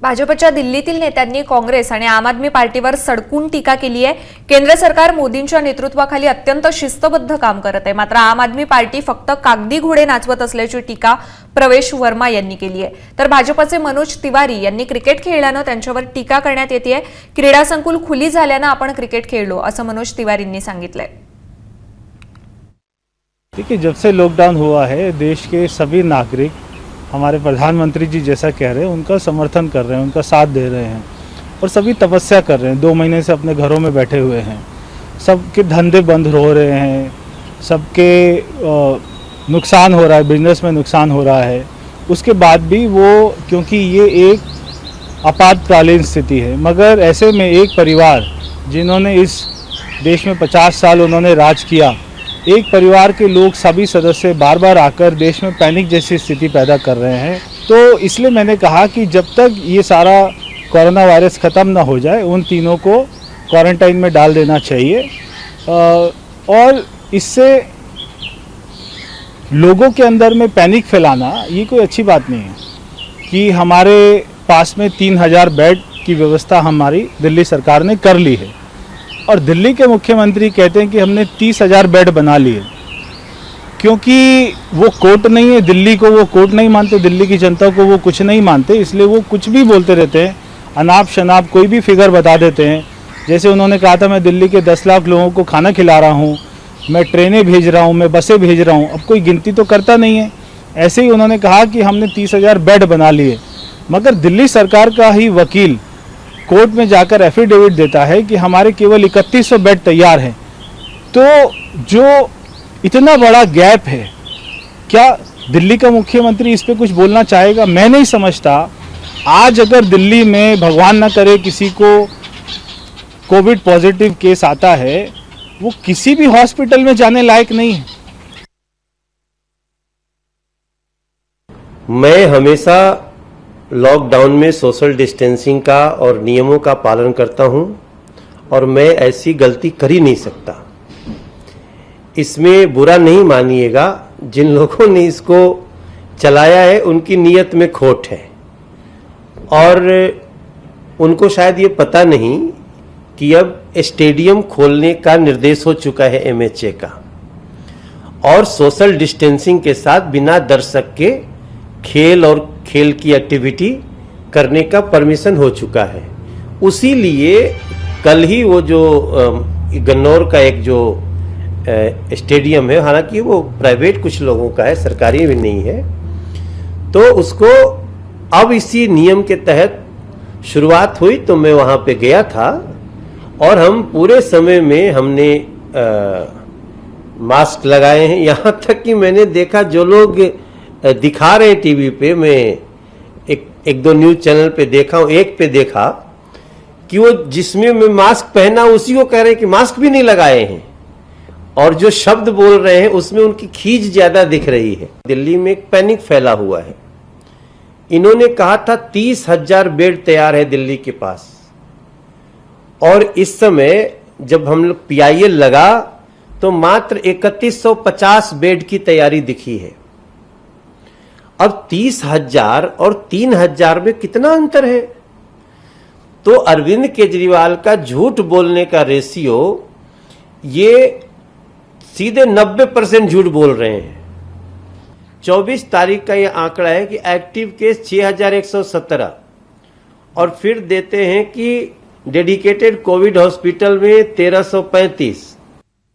भाजपच्या दिल्लीतील नेत्यांनी काँग्रेस आणि आम आदमी पार्टीवर सडकून टीका केली आहे। केंद्र सरकार मोदींच्या नेतृत्वाखाली अत्यंत शिस्तबद्ध काम करत आहे, मात्र आम आदमी पार्टी फक्त कागदी घोडे नाचवत असल्याची टीका प्रवेश वर्मा यांनी केली आहे। तर भाजपचे मनोज तिवारी यांनी क्रिकेट खेळल्यानं त्यांच्यावर टीका करण्यात येते। क्रीडा संकुल खुली झाल्यानं आपण क्रिकेट खेळलो असं मनोज तिवारींनी सांगितलंय। देखिए, जब से लॉकडाउन हुआ है देश के सभी नागरिक हमारे प्रधानमंत्री जी जैसा कह रहे हैं उनका समर्थन कर रहे हैं, उनका साथ दे रहे हैं और सभी तपस्या कर रहे हैं। 2 महीने से अपने घरों में बैठे हुए हैं, सबके धंधे बंद हो रहे हैं, सबके नुकसान हो रहा है, बिजनेस में नुकसान हो रहा है। उसके बाद भी वो, क्योंकि ये एक आपातकालीन स्थिति है, मगर ऐसे में एक परिवार जिन्होंने इस देश में 50 साल उन्होंने राज किया, एक परिवार के लोग सभी सदस्य बार बार आकर देश में पैनिक जैसी स्थिति पैदा कर रहे हैं। तो इसलिए मैंने कहा कि जब तक ये सारा कोरोना वायरस ख़त्म ना हो जाए उन तीनों को क्वारंटाइन में डाल देना चाहिए। और इससे लोगों के अंदर में पैनिक फैलाना ये कोई अच्छी बात नहीं है कि हमारे पास में 3000 बेड की व्यवस्था हमारी दिल्ली सरकार ने कर ली है और दिल्ली के मुख्यमंत्री कहते हैं कि हमने 30,000 बेड बना लिए, क्योंकि वो कोर्ट नहीं है। दिल्ली को वो कोर्ट नहीं मानते, दिल्ली की जनता को वो कुछ नहीं मानते, इसलिए वो कुछ भी बोलते रहते हैं, अनाप शनाप कोई भी फिगर बता देते हैं। जैसे उन्होंने कहा था मैं दिल्ली के 10 लाख लोगों को खाना खिला रहा हूँ, मैं ट्रेनें भेज रहा हूँ, मैं बसें भेज रहा हूँ, अब कोई गिनती तो करता नहीं है। ऐसे ही उन्होंने कहा कि हमने 30,000 बेड बना लिए, मगर दिल्ली सरकार का ही वकील कोर्ट में जाकर एफिडेविट देता है कि हमारे केवल 3100 बेड तैयार हैं। तो जो इतना बड़ा गैप है, क्या दिल्ली का मुख्यमंत्री इस पे कुछ बोलना चाहेगा? मैं नहीं समझता। आज अगर दिल्ली में भगवान ना करे किसी को कोविड पॉजिटिव केस आता है, वो किसी भी हॉस्पिटल में जाने लायक नहीं है। मैं हमेशा लॉकडाउन में सोशल डिस्टेंसिंग का और नियमों का पालन करता हूं और मैं ऐसी गलती कर ही नहीं सकता। इसमें बुरा नहीं मानिएगा, जिन लोगों ने इसको चलाया है उनकी नीयत में खोट है और उनको शायद ये पता नहीं कि अब स्टेडियम खोलने का निर्देश हो चुका है MHA का और सोशल डिस्टेंसिंग के साथ बिना दर्शक के खेल और खेल की एक्टिविटी करने का परमिशन हो चुका है। उसी लिए कल ही वो जो गन्नौर का एक जो स्टेडियम है, हालांकि वो प्राइवेट कुछ लोगों का है, सरकारी भी नहीं है, तो उसको अब इसी नियम के तहत शुरुआत हुई तो मैं वहाँ पे गया था और हम पूरे समय में हमने मास्क लगाए हैं। यहाँ तक कि मैंने देखा जो लोग दिखा रहे टीवी पे, मैं एक दो न्यूज चैनल पे देखा हूं, एक पे देखा कि वो जिसमें मैं मास्क पहना उसी को कह रहे हैं कि मास्क भी नहीं लगाए हैं और जो शब्द बोल रहे हैं उसमें उनकी खींच ज्यादा दिख रही है। दिल्ली में एक पैनिक फैला हुआ है। इन्होंने कहा था 30,000 बेड तैयार है दिल्ली के पास और इस समय जब हम लोग PIL लगा तो मात्र 3150 बेड की तैयारी दिखी है। अब 30,000 और 3,000 में कितना अंतर है? तो अरविंद केजरीवाल का झूठ बोलने का रेशियो, ये सीधे 90% झूठ बोल रहे हैं। 24 तारीख का ये आंकड़ा है कि एक्टिव केस 6,117 और फिर देते हैं कि डेडिकेटेड कोविड हॉस्पिटल में 1,335